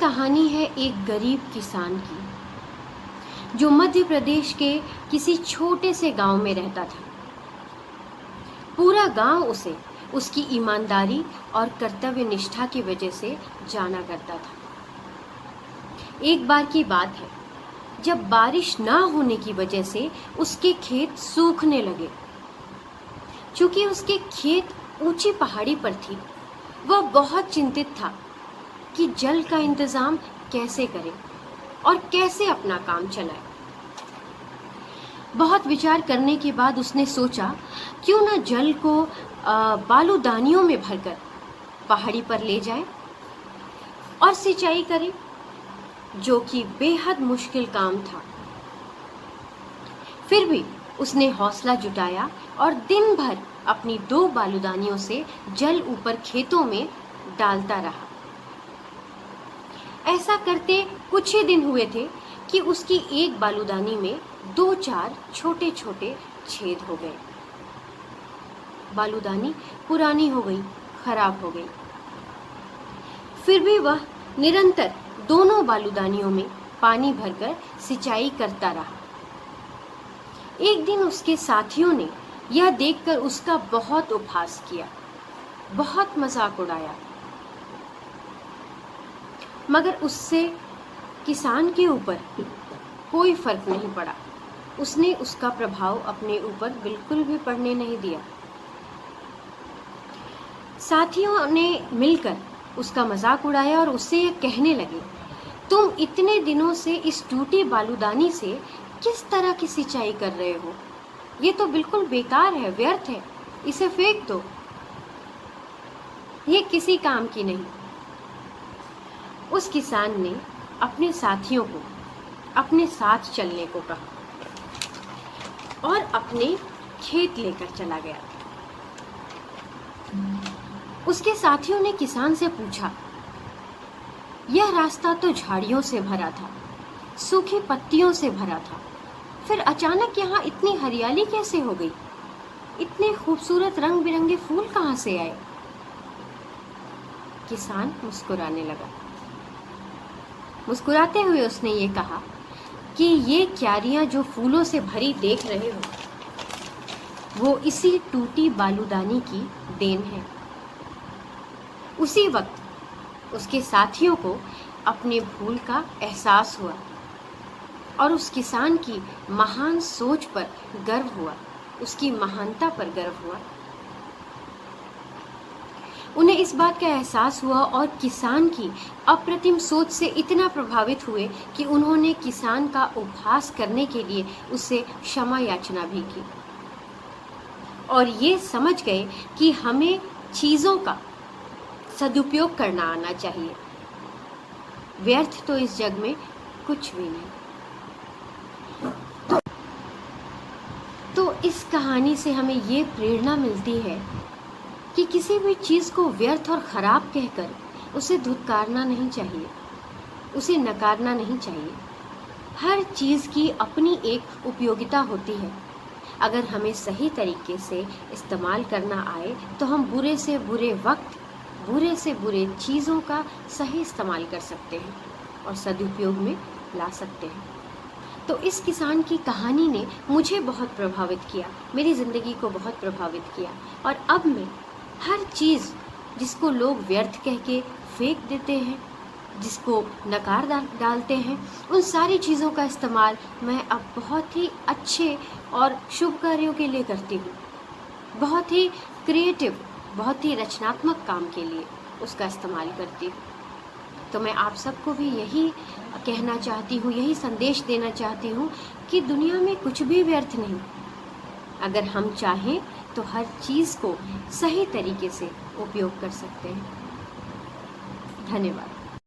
कहानी है एक गरीब किसान की जो मध्य प्रदेश के किसी छोटे से गांव में रहता था। पूरा गांव उसे उसकी ईमानदारी और कर्तव्य निष्ठा की वजह से जाना करता था। एक बार की बात है जब बारिश ना होने की वजह से उसके खेत सूखने लगे। चूंकि उसके खेत ऊंची पहाड़ी पर थी, वह बहुत चिंतित था कि जल का इंतजाम कैसे करे और कैसे अपना काम चलाए। बहुत विचार करने के बाद उसने सोचा क्यों न जल को बालूदानियों में भरकर पहाड़ी पर ले जाए और सिंचाई करे, जो कि बेहद मुश्किल काम था। फिर भी उसने हौसला जुटाया और दिन भर अपनी 2 बालूदानियों से जल ऊपर खेतों में डालता रहा। ऐसा करते कुछ ही दिन हुए थे कि उसकी एक बालूदानी में 2-4 छोटे छोटे छेद हो गए। बालूदानी पुरानी हो गई, खराब हो गई। फिर भी वह निरंतर दोनों बालूदानियों में पानी भरकर सिंचाई करता रहा। एक दिन उसके साथियों ने यह देखकर उसका बहुत उपहास किया, बहुत मजाक उड़ाया, मगर उससे किसान के ऊपर कोई फर्क नहीं पड़ा। उसने उसका प्रभाव अपने ऊपर बिल्कुल भी पड़ने नहीं दिया। साथियों ने मिलकर उसका मजाक उड़ाया और उससे यह कहने लगे, तुम इतने दिनों से इस टूटी बालूदानी से किस तरह की सिंचाई कर रहे हो? ये तो बिल्कुल बेकार है, व्यर्थ है, इसे फेंक दो, ये किसी काम की नहीं। उस किसान ने अपने साथियों को अपने साथ चलने को कहा और अपने खेत लेकर चला गया। उसके साथियों ने किसान से पूछा, यह रास्ता तो झाड़ियों से भरा था, सूखी पत्तियों से भरा था, फिर अचानक यहाँ इतनी हरियाली कैसे हो गई? इतने खूबसूरत रंग बिरंगे फूल कहाँ से आए? किसान मुस्कुराने लगा। मुस्कुराते हुए उसने ये कहा कि ये क्यारियां जो फूलों से भरी देख रहे हो, वो इसी टूटी बालूदानी की देन है। उसी वक्त उसके साथियों को अपने भूल का एहसास हुआ और उस किसान की महान सोच पर गर्व हुआ, उसकी महानता पर गर्व हुआ। उन्हें इस बात का एहसास हुआ और किसान की अप्रतिम सोच से इतना प्रभावित हुए कि उन्होंने किसान का उपहास करने के लिए उससे क्षमा याचना भी की और ये समझ गए कि हमें चीज़ों का सदुपयोग करना आना चाहिए। व्यर्थ तो इस जग में कुछ भी नहीं। तो इस कहानी से हमें ये प्रेरणा मिलती है कि किसी भी चीज़ को व्यर्थ और ख़राब कहकर उसे धुतकारना नहीं चाहिए, उसे नकारना नहीं चाहिए। हर चीज़ की अपनी एक उपयोगिता होती है। अगर हमें सही तरीके से इस्तेमाल करना आए तो हम बुरे से बुरे वक्त, बुरे से बुरे चीज़ों का सही इस्तेमाल कर सकते हैं और सदुपयोग में ला सकते हैं। तो इस किसान की कहानी ने मुझे बहुत प्रभावित किया, मेरी ज़िंदगी को बहुत प्रभावित किया और अब मैं हर चीज़ जिसको लोग व्यर्थ कह के फेंक देते हैं, जिसको नकार डालते हैं, उन सारी चीज़ों का इस्तेमाल मैं अब बहुत ही अच्छे और शुभ कार्यों के लिए करती हूँ। बहुत ही क्रिएटिव, बहुत ही रचनात्मक काम के लिए उसका इस्तेमाल करती हूँ। तो मैं आप सबको भी यही कहना चाहती हूँ, यही संदेश देना चाहती हूँ कि दुनिया में कुछ भी व्यर्थ नहीं। अगर हम चाहें तो हर चीज़ को सही तरीके से उपयोग कर सकते हैं। धन्यवाद।